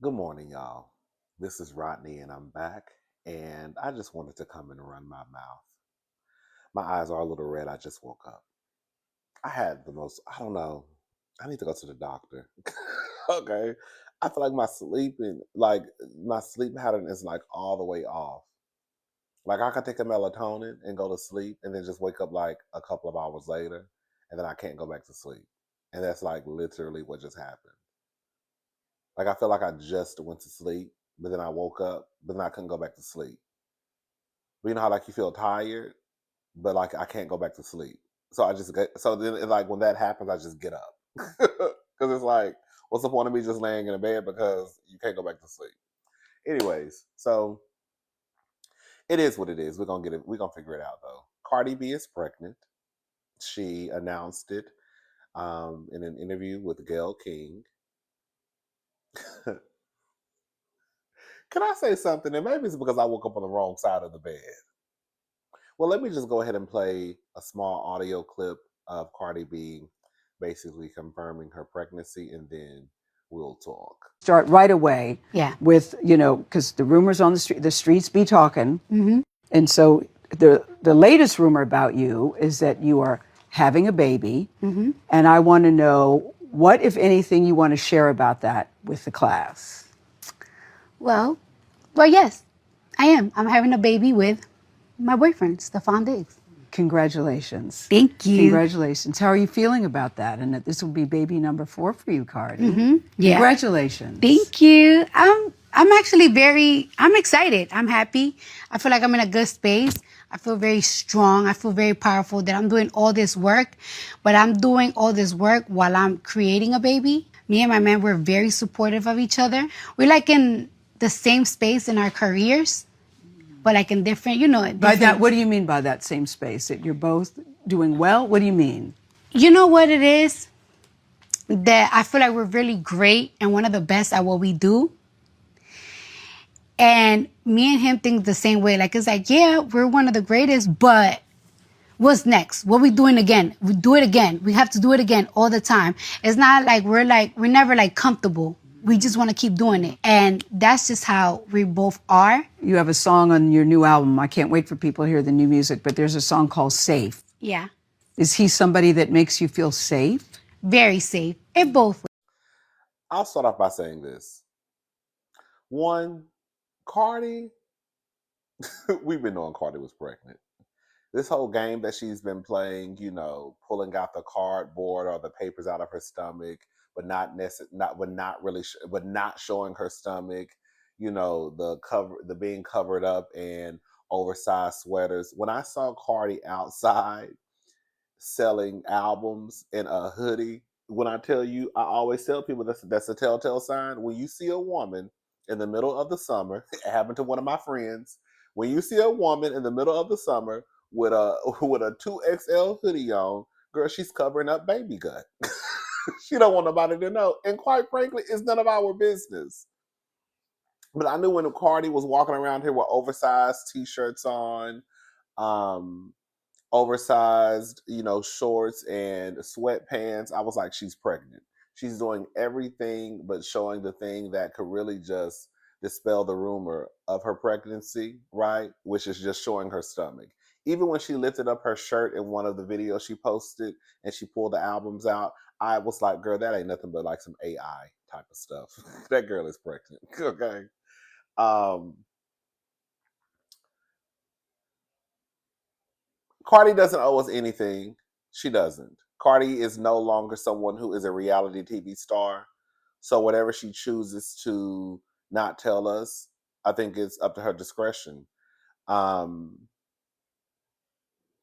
Good morning, y'all. This is Rodney, and I'm back. And I just wanted to come and run my mouth. My eyes are a little red. I just woke up. I had the most, I don't know, I need to go to the doctor. Okay. I feel like my sleep pattern is like all the way off. Like I could take a melatonin and go to sleep and then just wake up like a couple of hours later and then I can't go back to sleep. And that's like literally what just happened. Like I feel like I just went to sleep, but then I woke up, but then I couldn't go back to sleep. But you know how like you feel tired, but like I can't go back to sleep. So I just get so then like when that happens, I just get up because it's like, what's the point of me just laying in a bed because you can't go back to sleep? Anyways, so it is what it is. We're gonna get it. We're gonna figure it out though. Cardi B is pregnant. She announced it in an interview with Gayle King. Can I say something? And maybe it's because I woke up on the wrong side of the bed. Well, let me just go ahead and play a small audio clip of Cardi B basically confirming her pregnancy, and then we'll talk. Start right away. Yeah. With, because the rumors on the streets be talking. Mm-hmm. And so the latest rumor about you is that you are having a baby. Mm-hmm. And I want to know what, if anything, you want to share about that with the class. Well, yes, I am. I'm having a baby with my boyfriend, Stefan Diggs. Congratulations. Thank you. Congratulations. How are you feeling about that? And that this will be baby number 4 for you, Cardi. Mm-hmm. Yeah. Congratulations. Thank you. I'm actually I'm excited. I'm happy. I feel like I'm in a good space. I feel very strong. I feel very powerful that I'm doing all this work, but I'm doing all this work while I'm creating a baby. Me and my man, we're very supportive of each other. We're like in the same space in our careers, but like in different, By that, what do you mean by that same space? That you're both doing well? What do you mean? You know what it is? That I feel like we're really great and one of the best at what we do. And me and him think the same way. Like, it's like, yeah, we're one of the greatest, but what's next? What we doing again? We do it again. We have to do it again all the time. It's not like we're never like comfortable. We just want to keep doing it. And that's just how we both are. You have a song on your new album. I can't wait for people to hear the new music, but there's a song called Safe. Yeah. Is he somebody that makes you feel safe? Very safe. It both. I'll start off by saying this. One, Cardi, we've been knowing Cardi was pregnant. This whole game that she's been playing, pulling out the cardboard or the papers out of her stomach, but not showing her stomach. The being covered up and oversized sweaters. When I saw Cardi outside selling albums in a hoodie, when I tell you, I always tell people that's a telltale sign. When you see a woman in the middle of the summer, it happened to one of my friends. When you see a woman in the middle of the summer with a with a 2XL hoodie on, girl, she's covering up baby gut. She don't want nobody to know. And quite frankly, it's none of our business. But I knew when Cardi was walking around here with oversized t-shirts on, um, oversized, shorts and sweatpants, I was like, she's pregnant. She's doing everything but showing the thing that could really just dispel the rumor of her pregnancy, right? Which is just showing her stomach. Even when she lifted up her shirt in one of the videos she posted and she pulled the albums out, I was like, girl, that ain't nothing but like some AI type of stuff. That girl is pregnant. Okay. Um, Cardi doesn't owe us anything. She doesn't. Cardi is no longer someone who is a reality TV star. So whatever she chooses to not tell us, I think it's up to her discretion. Um,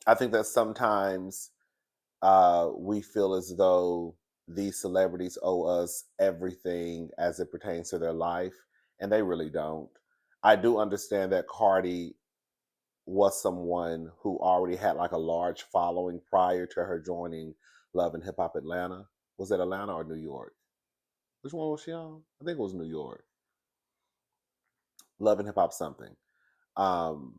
I think that sometimes we feel as though these celebrities owe us everything as it pertains to their life, and they really don't. I do understand that Cardi was someone who already had like a large following prior to her joining Love and Hip Hop Atlanta. Was it Atlanta or New York? Which one was she on? I think it was New York. Love and Hip Hop something. Um,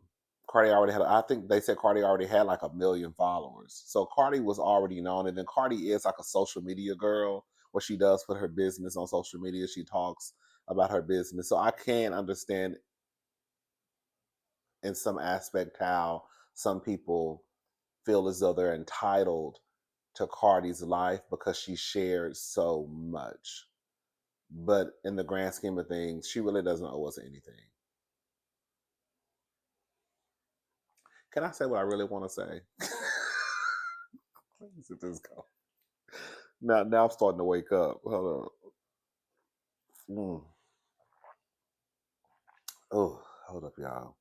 Cardi already had. I think they said Cardi already had like 1 million followers. So Cardi was already known, and then Cardi is like a social media girl, where she does put her business on social media. She talks about her business. So I can understand in some aspect how some people feel as though they're entitled to Cardi's life because she shared so much. But in the grand scheme of things, she really doesn't owe us anything. Can I say what I really want to say? Let this go. Now I'm starting to wake up. Hold on. Oh, hold up, y'all.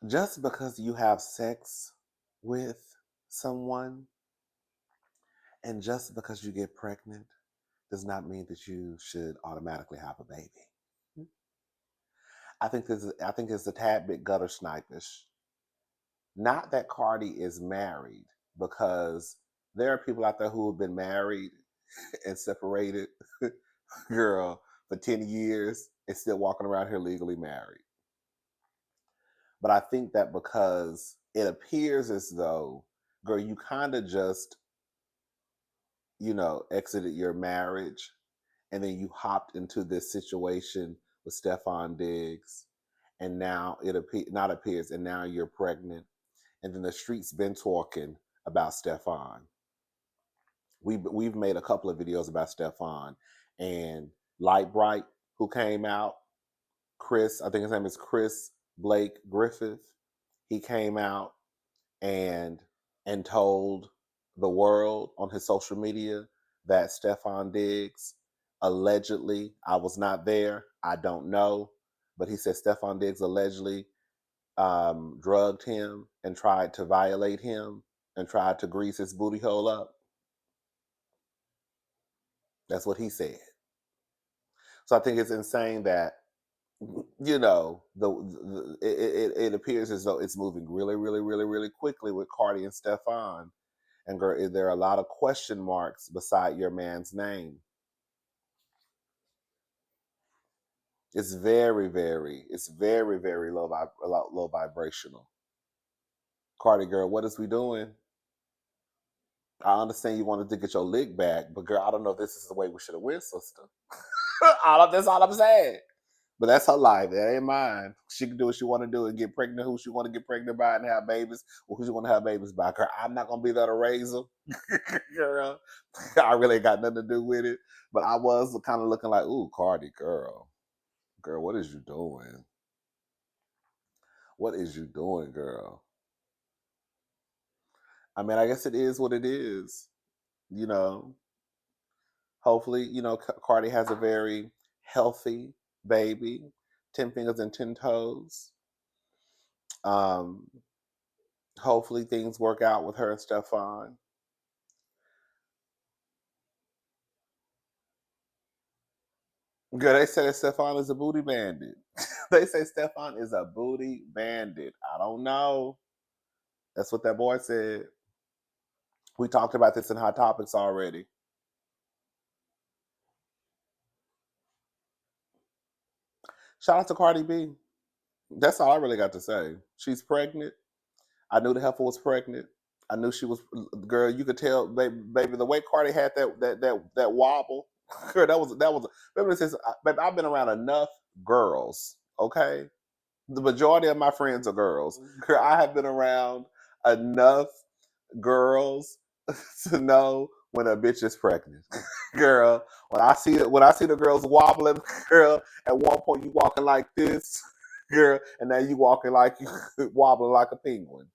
Just because you have sex with someone and just because you get pregnant does not mean that you should automatically have a baby. I think it's a tad bit gutter snipish. Not that Cardi is married, because there are people out there who have been married and separated, girl, for 10 years and still walking around here legally married. But I think that because it appears as though, girl, you kind of just, exited your marriage and then you hopped into this situation with Stefan Diggs, and now not appears, and now you're pregnant, and then the streets been talking about Stefan. We've made a couple of videos about Stefan and Light Bright, who came out. Chris, I think his name is Chris Blake Griffith. He came out and told the world on his social media that Stefan Diggs allegedly, I was not there, I don't know, but he said Stefan Diggs allegedly drugged him and tried to violate him and tried to grease his booty hole up. That's what he said. So I think it's insane that it appears as though it's moving really, really, really, really quickly with Cardi and Stefan. And girl, there are a lot of question marks beside your man's name. It's very, very, very low vibrational. Cardi, girl, what is we doing? I understand you wanted to get your lick back, but girl, I don't know if this is the way we should have went, sister. That's all I'm saying. But that's her life. That ain't mine. She can do what she want to do and get pregnant who she want to get pregnant by and have babies or who she want to have babies by. Girl, I'm not going to be there to raise them. Girl, I really ain't got nothing to do with it. But I was kind of looking like, ooh, Cardi, girl. Girl, what is you doing? What is you doing, girl? I mean, I guess it is what it is. Hopefully, Cardi has a very healthy baby, 10 fingers and 10 toes. Hopefully things work out with her and Stefan. Girl, they say that Stefan is a booty bandit. They say Stefan is a booty bandit. I don't know. That's what that boy said. We talked about this in Hot Topics already. Shout out to Cardi B. That's all I really got to say. She's pregnant. I knew the heifer was pregnant. I knew she was. Girl, you could tell, baby, the way Cardi had that wobble. Girl, that was. Baby, baby, I've been around enough girls. Okay, the majority of my friends are girls. Girl, I have been around enough girls to know when a bitch is pregnant. Girl, when I see the girls wobbling, girl, at one point you walking like this, girl, and now you walking like you wobbling like a penguin.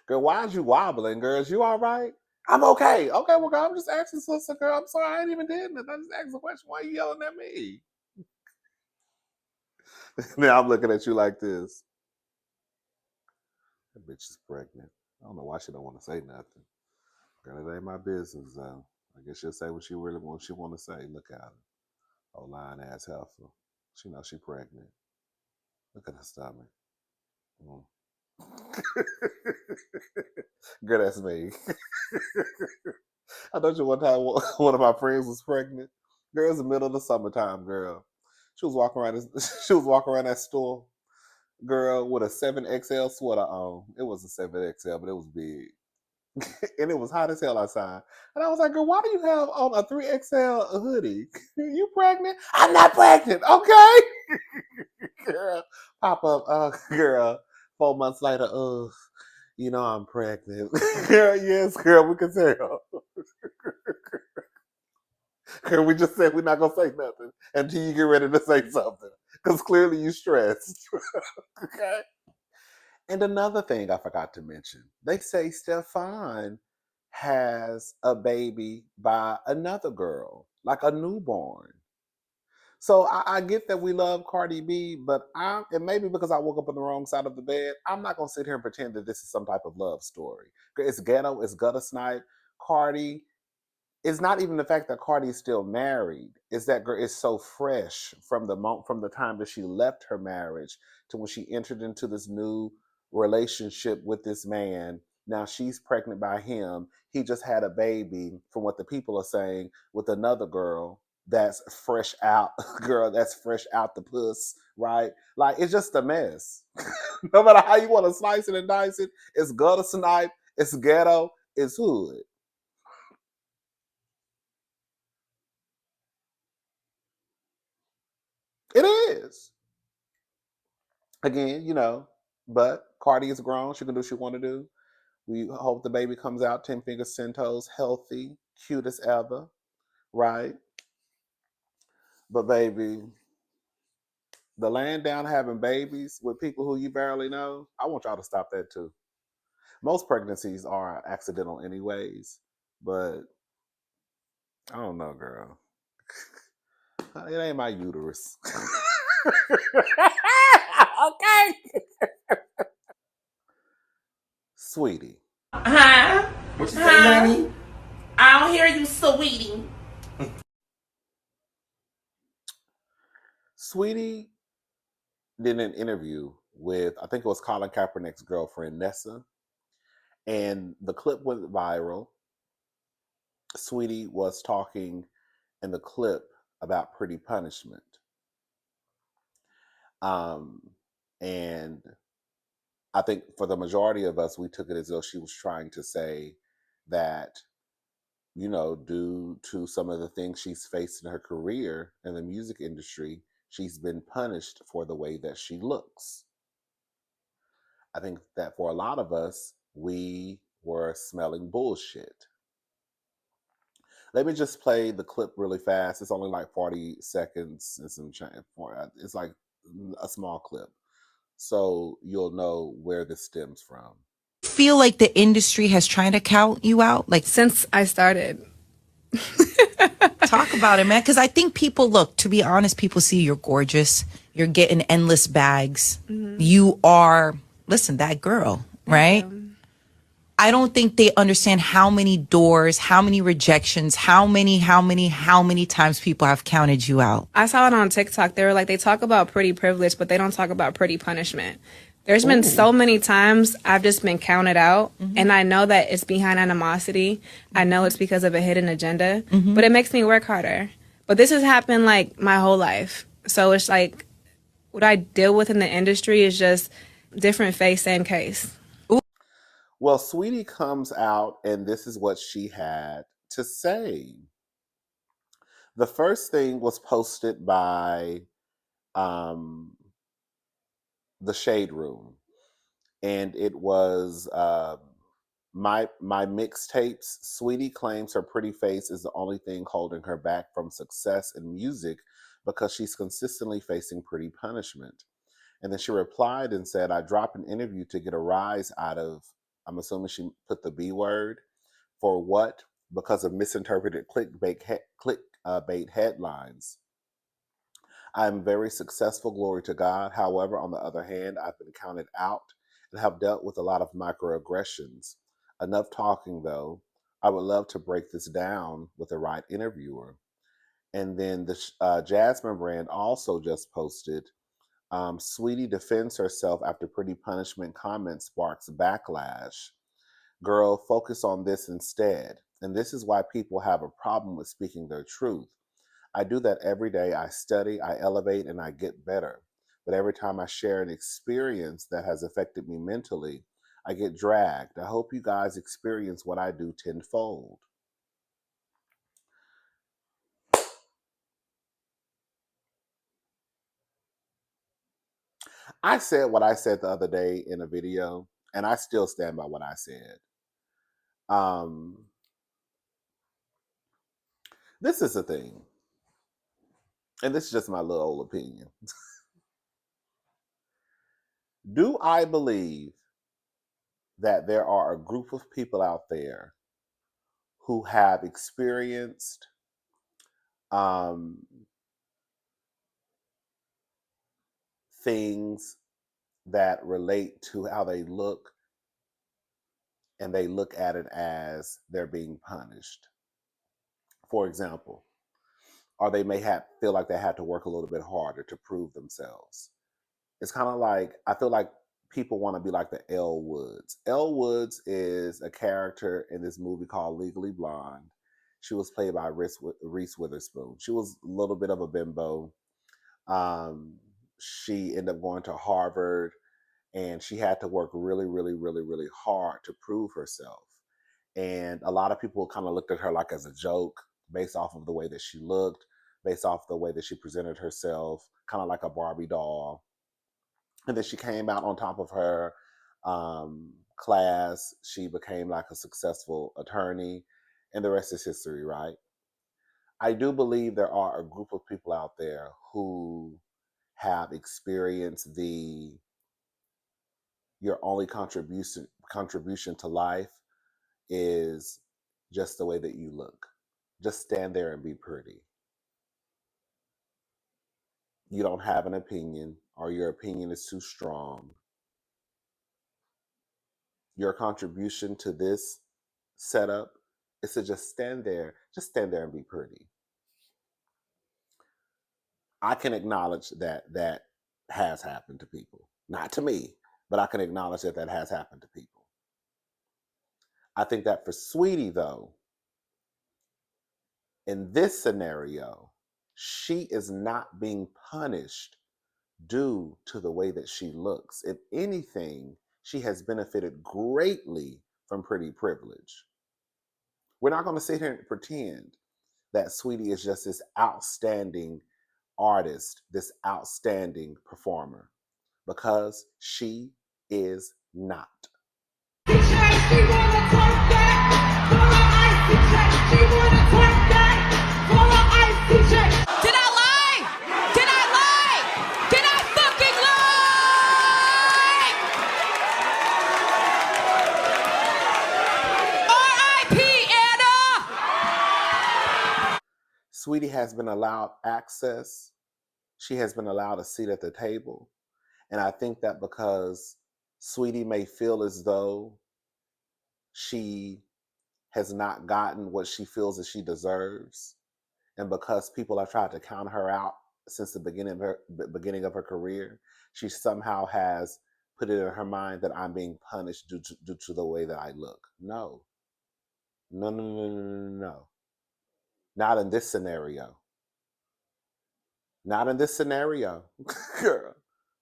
Girl, why is you wobbling, girls? You all right? I'm okay. Okay, well, girl, I'm just asking, sister, girl. I'm sorry, I ain't even did nothing. I just asked a question. Why are you yelling at me? Now I'm looking at you like this. That bitch is pregnant. I don't know why she don't want to say nothing. Girl, it ain't my business, though. I guess she'll say what she really wants. She want to say. Look at her. Old lying ass heifer. She knows she pregnant. Look at her stomach. Mm. Girl, that's me. I thought you one time one of my friends was pregnant. Girl, it's the middle of the summertime, girl. She was walking around. She was walking around that store, girl, with a 7XL sweater on. It was a 7XL, but it was big. And it was hot as hell outside. And I was like, girl, why do you have on a 3XL hoodie? You pregnant? I'm not pregnant, okay? Girl, pop up, girl. 4 months later, I'm pregnant. Girl, yes, girl, we can tell. Girl, we just said we're not gonna say nothing until you get ready to say something. Because clearly you stressed. Okay. And another thing I forgot to mention, they say Stefan has a baby by another girl, like a newborn. So I get that we love Cardi B, but and maybe because I woke up on the wrong side of the bed, I'm not gonna sit here and pretend that this is some type of love story. It's ghetto, it's gutter snipe. Cardi, it's not even the fact that Cardi is still married. It's that girl is so fresh from the time that she left her marriage to when she entered into this new relationship with this man. Now she's pregnant by him. He just had a baby, from what the people are saying, with another girl that's fresh out, girl that's fresh out the puss, right? Like it's just a mess. No matter how you want to slice it and dice it, it's gutter snipe, it's ghetto, it's hood. It is. Again, but Cardi is grown. She can do what she want to do. We hope the baby comes out 10 fingers, 10 toes, healthy, cute as ever, right? But baby, the laying down having babies with people who you barely know, I want y'all to stop that too. Most pregnancies are accidental anyways, but I don't know, girl. It ain't my uterus. Okay. Sweetie. Huh? What you say, honey? I don't hear you, sweetie. Sweetie did an interview with, I think it was Colin Kaepernick's girlfriend, Nessa, and the clip went viral. Sweetie was talking in the clip about pretty punishment. Um, and I think for the majority of us, we took it as though she was trying to say that, due to some of the things she's faced in her career in the music industry, she's been punished for the way that she looks. I think that for a lot of us, we were smelling bullshit. Let me just play the clip really fast. It's only like 40 seconds and some change. It's like a small clip. So you'll know where this stems from. Feel like the industry has tried to count you out? Like, since I started. talk about it, man. Because I think people, look, to be honest, people see you're gorgeous. You're getting endless bags. Mm-hmm. You are, listen, that girl, right? I don't think they understand how many doors, how many rejections, how many times people have counted you out. I saw it on TikTok. They were like, they talk about pretty privilege, but they don't talk about pretty punishment. There's been so many times I've just been counted out, and I know that it's behind animosity. I know it's because of a hidden agenda, but it makes me work harder. But this has happened like my whole life. So it's like what I deal with in the industry is just different face, same case. Well, Sweetie comes out, and this is what she had to say. The first thing was posted by the Shade Room, and it was my mixtapes. Sweetie claims her pretty face is the only thing holding her back from success in music because she's consistently facing pretty punishment. And then she replied and said, I dropped an interview to get a rise out of, I'm assuming she put the B word, for what? Because of misinterpreted clickbait headlines. I'm very successful, glory to God. However, on the other hand, I've been counted out and have dealt with a lot of microaggressions. Enough talking, though. I would love to break this down with the right interviewer. And then the Jasmine brand also just posted, Sweetie defends herself after pretty punishment comment sparks backlash. Girl, focus on this instead. And this is why people have a problem with speaking their truth. I do that every day. I study, I elevate, and I get better. But every time I share an experience that has affected me mentally, I get dragged. I hope you guys experience what I do tenfold. I said what I said the other day in a video, and I still stand by what I said. This is the thing, and this is just my little old opinion. Do I believe that there are a group of people out there who have experienced things that relate to how they look, and they look at it as they're being punished? For example, or they may feel like they had to work a little bit harder to prove themselves. It's kind of like, I feel like people want to be like the Elle Woods. Elle Woods is a character in this movie called Legally Blonde. She was played by Reese Witherspoon. She was a little bit of a bimbo. She ended up going to Harvard, and she had to work really, really, really, really hard to prove herself. And a lot of people kind of looked at her like as a joke, based off of the way that she looked, based off the way that she presented herself, kind of like a Barbie doll. And then she came out on top of her class. She became like a successful attorney, and the rest is history, right? I do believe there are a group of people out there who have experienced your only contribution to life is just the way that you look. Just stand there and be pretty. You don't have an opinion, or your opinion is too strong. Your contribution to this setup is to just stand there and be pretty. I can acknowledge that that has happened to people. Not to me, but I can acknowledge that that has happened to people. I think that for Saweetie, though, in this scenario, she is not being punished due to the way that she looks. If anything, she has benefited greatly from pretty privilege. We're not going to sit here and pretend that Saweetie is just this outstanding artist, this outstanding performer, because she is not. Did I lie? Did I lie? Did I fucking lie? R.I.P. Anna! Saweetie has been allowed access. She has been allowed a seat at the table. And I think that because Saweetie may feel as though she has not gotten what she feels that she deserves, and because people have tried to count her out since the beginning of her career, she somehow has put it in her mind that I'm being punished due to the way that I look. No. No, no, no, no, no, no. Not in this scenario. Not in this scenario. Girl,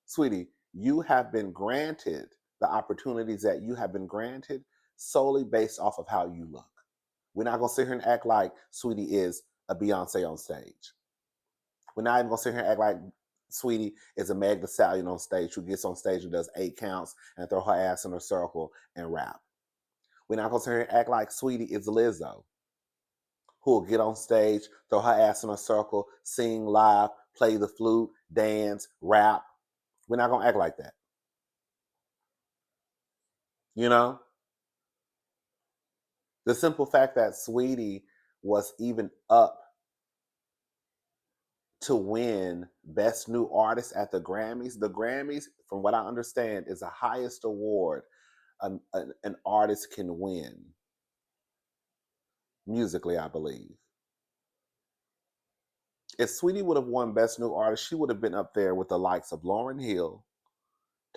Saweetie, you have been granted the opportunities that you have been granted solely based off of how you look. We're not going to sit here and act like Saweetie is a Beyonce on stage. We're not even going to sit here and act like Saweetie is a Meg Thee Stallion on stage who gets on stage and does 8 counts and throw her ass in a circle and rap. We're not going to sit here and act like Saweetie is Lizzo, who will get on stage, throw her ass in a circle, sing live, play the flute, dance, rap. We're not going to act like that. You know? The simple fact that Saweetie was even up to win Best New Artist at the Grammys. The Grammys, from what I understand, is the highest award an artist can win. Musically, I believe. If Saweetie would have won Best New Artist, she would have been up there with the likes of Lauryn Hill,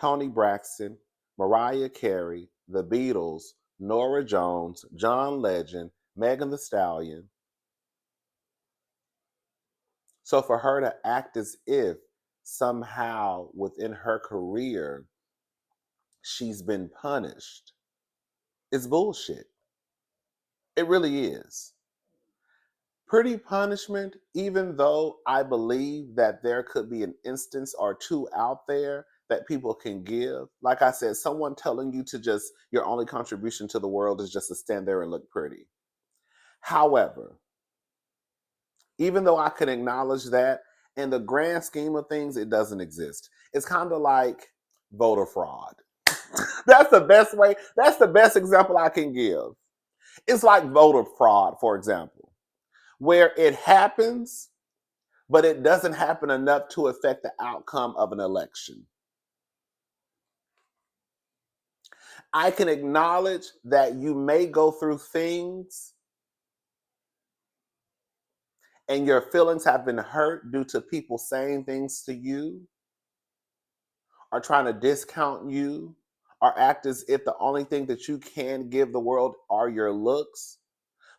Toni Braxton, Mariah Carey, The Beatles, Norah Jones, John Legend, Megan Thee Stallion. So for her to act as if somehow within her career she's been punished is bullshit. It really is. Pretty punishment, even though I believe that there could be an instance or two out there that people can give. Like I said, someone telling you to just, your only contribution to the world is just to stand there and look pretty. However, even though I can acknowledge that, in the grand scheme of things, it doesn't exist. It's kind of like voter fraud. That's the best way, that's the best example I can give. It's like voter fraud, for example, where it happens, but it doesn't happen enough to affect the outcome of an election. I can acknowledge that you may go through things and your feelings have been hurt due to people saying things to you or trying to discount you or act as if the only thing that you can give the world are your looks.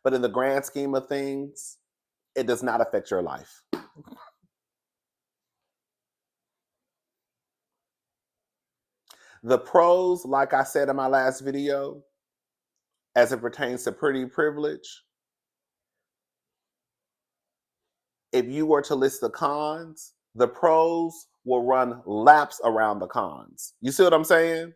But in the grand scheme of things, it does not affect your life. The pros, like I said in my last video, as it pertains to pretty privilege, if you were to list the cons, the pros will run laps around the cons. You see what I'm saying?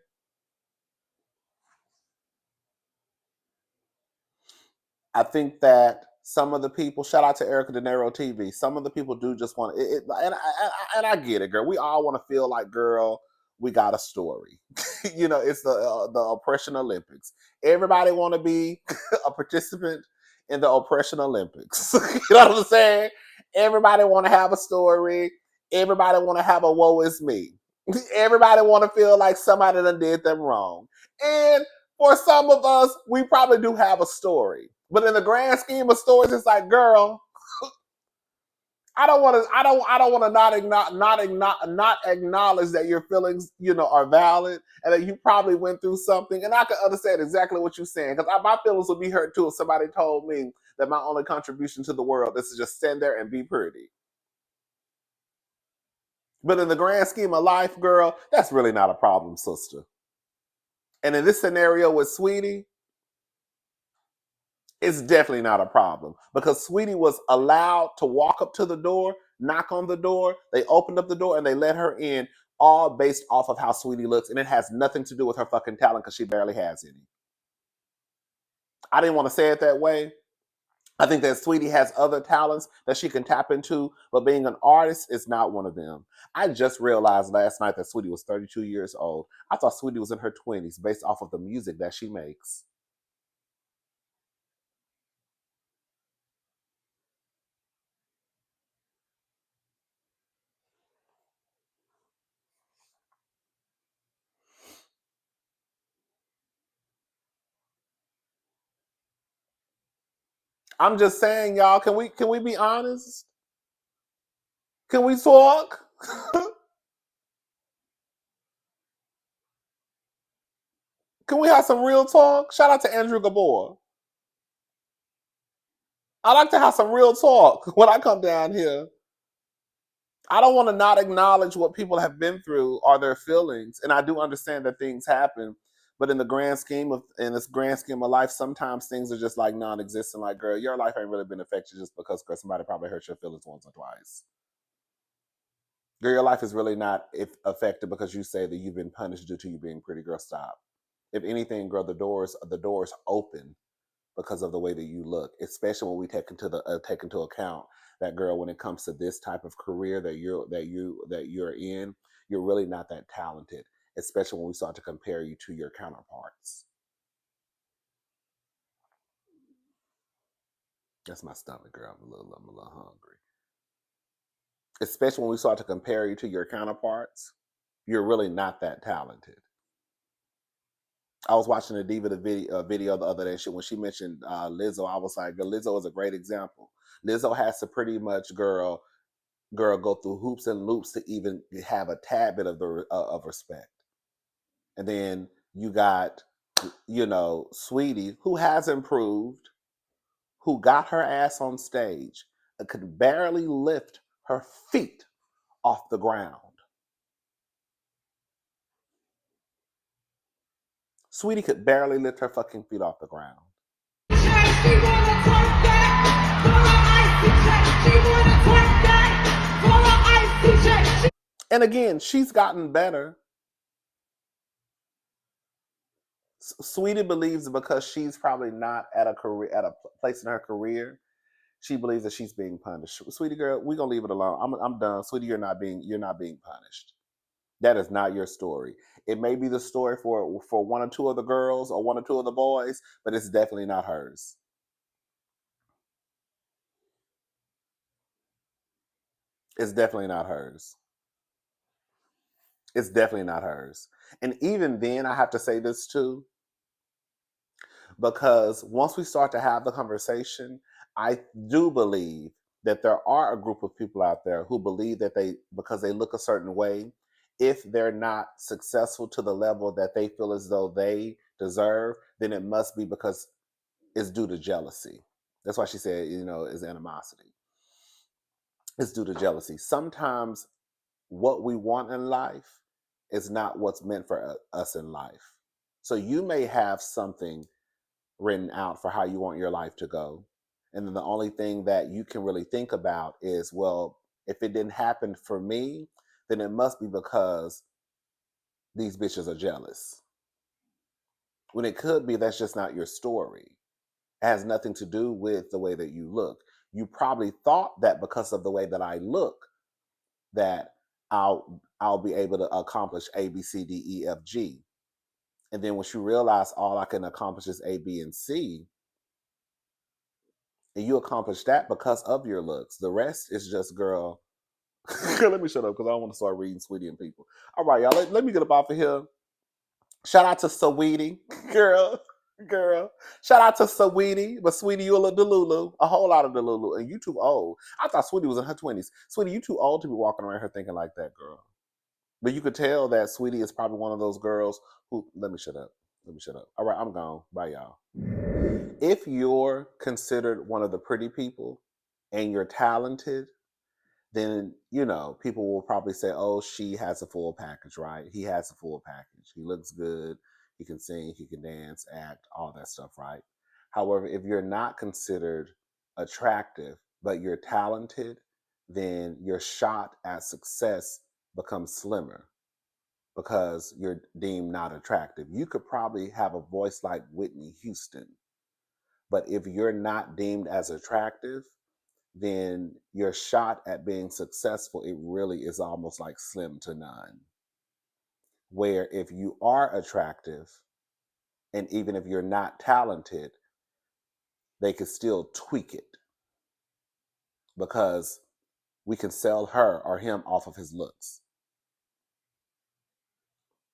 I think that some of the people, shout out to Erica De Niro TV, some of the people do just want it, and I get it, girl. We all want to feel like, girl, we got a story. You know, it's the oppression Olympics. Everybody want to be a participant in the oppression Olympics. You know what I'm saying? Everybody want to have a story. Everybody want to have a woe is me. Everybody want to feel like somebody done did them wrong. And for some of us, we probably do have a story. But in the grand scheme of stories, it's like, girl, I don't want to not acknowledge that your feelings, you know, are valid and that you probably went through something. And I can understand exactly what you're saying, because my feelings would be hurt too if somebody told me that my only contribution to the world is to just stand there and be pretty. But in the grand scheme of life, girl, that's really not a problem, sister. And in this scenario with Saweetie, it's definitely not a problem, because Saweetie was allowed to walk up to the door, knock on the door. They opened up the door and they let her in, all based off of how Saweetie looks. And it has nothing to do with her fucking talent, because she barely has any. I didn't want to say it that way. I think that Saweetie has other talents that she can tap into, but being an artist is not one of them. I just realized last night that Saweetie was 32 years old. I thought Saweetie was in her 20s based off of the music that she makes. I'm just saying, y'all, can we be honest? Can we talk? Can we have some real talk? Shout out to Andrew Gabor. I like to have some real talk when I come down here. I don't want to not acknowledge what people have been through or their feelings. And I do understand that things happen. But in this grand scheme of life, sometimes things are just like non-existent. Like, girl, your life ain't really been affected just because somebody probably hurt your feelings once or twice. Girl, your life is really not affected because you say that you've been punished due to you being pretty. Girl, stop. If anything, girl, the doors open because of the way that you look, especially when we take into account that, girl, when it comes to this type of career that you're in, you're really not that talented, especially when we start to compare you to your counterparts. That's my stomach, girl. I'm a little hungry. Especially when we start to compare you to your counterparts, you're really not that talented. I was watching a Diva video the other day. When she mentioned Lizzo, I was like, Lizzo is a great example. Lizzo has to pretty much, girl, go through hoops and loops to even have a tad bit of respect. And then you got, you know, Saweetie, who has improved, who got her ass on stage, could barely lift her feet off the ground. Saweetie could barely lift her fucking feet off the ground. And again, she's gotten better. Saweetie believes because she's probably not at a place in her career, she believes that she's being punished. Sweetie girl, we're gonna leave it alone. I'm done. Sweetie, you're not being punished. That is not your story. It may be the story for one or two of the girls or one or two of the boys, but it's definitely not hers. It's definitely not hers. It's definitely not hers. And even then, I have to say this too, because once we start to have the conversation, I do believe that there are a group of people out there who believe that because they look a certain way, if they're not successful to the level that they feel as though they deserve, then it must be because it's due to jealousy. That's why she said, is animosity. It's due to jealousy. Sometimes what we want in life is not what's meant for us in life. So you may have something written out for how you want your life to go. And then the only thing that you can really think about is, well, if it didn't happen for me, then it must be because these bitches are jealous. When it could be that's just not your story. It has nothing to do with the way that you look. You probably thought that because of the way that I look, that I'll be able to accomplish A, B, C, D, E, F, G. And then once you realize all I can accomplish is A, B, and C, and you accomplish that because of your looks. The rest is just, girl. Let me shut up because I don't want to start reading Saweetie and people. All right, y'all. Let me get up off of here. Shout out to Saweetie, girl. Shout out to Saweetie, but Sweetie, you a little delulu, a whole lot of delulu, and you too old. I thought Sweetie was in her 20s. Sweetie, you too old to be walking around here thinking like that, girl. But you could tell that Sweetie is probably one of those girls who. Let me shut up. All right, I'm gone. Bye, y'all. If you're considered one of the pretty people and you're talented, then, people will probably say, oh, she has a full package, right? He has a full package. He looks good. He can sing, he can dance, act, all that stuff, right? However, if you're not considered attractive, but you're talented, then your shot at success becomes slimmer because you're deemed not attractive. You could probably have a voice like Whitney Houston, but if you're not deemed as attractive, then your shot at being successful, it really is almost like slim to none. Where if you are attractive, and even if you're not talented, they could still tweak it because we can sell her or him off of his looks.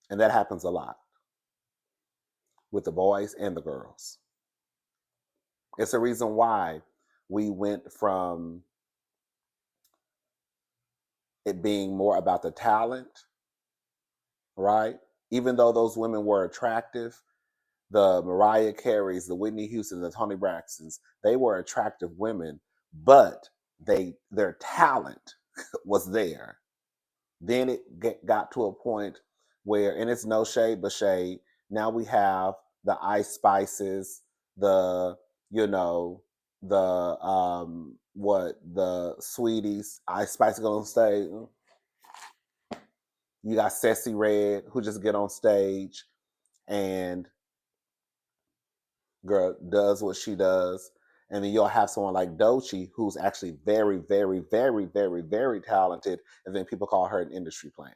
And that happens a lot with the boys and the girls. It's a reason why we went from it being more about the talent, right? Even though those women were attractive, the Mariah Careys, the Whitney Houstons, the Toni Braxtons, they were attractive women, but their talent was there. Then it got to a point where, and it's no shade but shade, now we have the Ice Spices, the Sweeties, Ice Spice go on stage. You got Ceci Red who just get on stage and girl does what she does. And then you'll have someone like Doechii who's actually very, very, very, very, very talented. And then people call her an industry plant.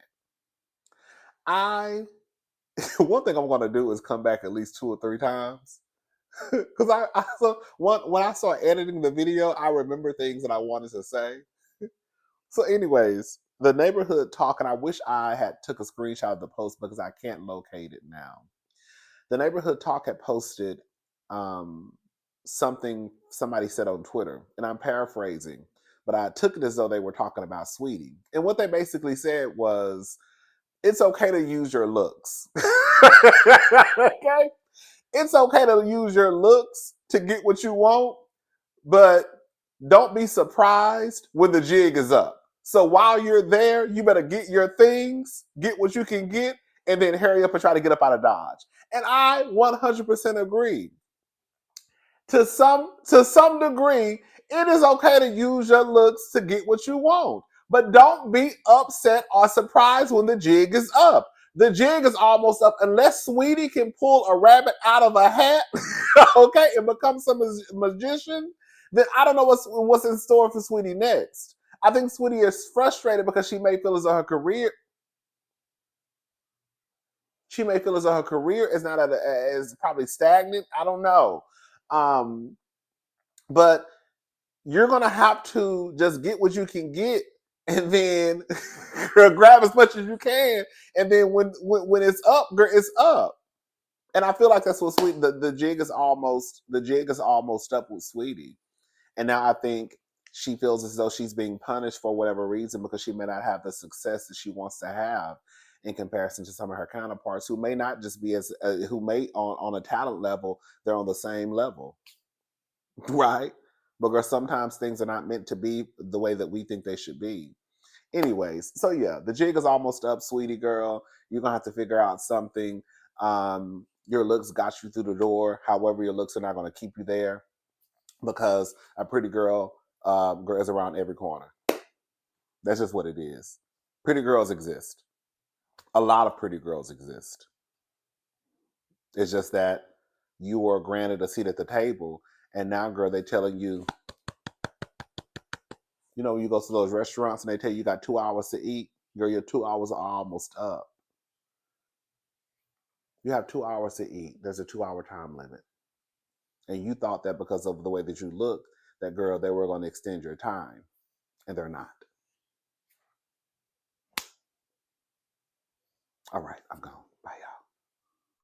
One thing I'm going to do is come back at least 2 or 3 times. Because when I saw editing the video, I remember things that I wanted to say. So anyways, the neighborhood talk, and I wish I had took a screenshot of the post because I can't locate it now. The neighborhood talk had posted something somebody said on Twitter, and I'm paraphrasing, but I took it as though they were talking about Saweetie. And what they basically said was, it's okay to use your looks. Okay? It's okay to use your looks to get what you want, but don't be surprised when the jig is up. So while you're there, you better get your things, get what you can get, and then hurry up and try to get up out of Dodge. And I 100% agree. To some degree, it is okay to use your looks to get what you want. But don't be upset or surprised when the jig is up. The jig is almost up unless Saweetie can pull a rabbit out of a hat, okay, and become some magician. Then I don't know what's in store for Saweetie next. I think Saweetie is frustrated because she may feel as though her career is not is probably stagnant. I don't know, but you're gonna have to just get what you can get, and then grab as much as you can, and then when it's up, girl, it's up. And I feel like that's what the jig is almost up with Saweetie. And now I think she feels as though she's being punished for whatever reason because she may not have the success that she wants to have in comparison to some of her counterparts who may not just be who may on a talent level, they're on the same level, right? Because sometimes things are not meant to be the way that we think they should be. Anyways, so yeah, the jig is almost up, Saweetie girl. You're going to have to figure out something. Your looks got you through the door. However, your looks are not going to keep you there because a pretty girl is around every corner. That's just what it is. Pretty girls exist. A lot of pretty girls exist. It's just that you were granted a seat at the table, and now, girl, they telling you, you know, you go to those restaurants and they tell you got 2 hours to eat. Girl, your 2 hours are almost up. You have 2 hours to eat. There's a 2-hour time limit. And you thought that because of the way that you look, that girl, they were going to extend your time. And they're not. All right, I'm gone.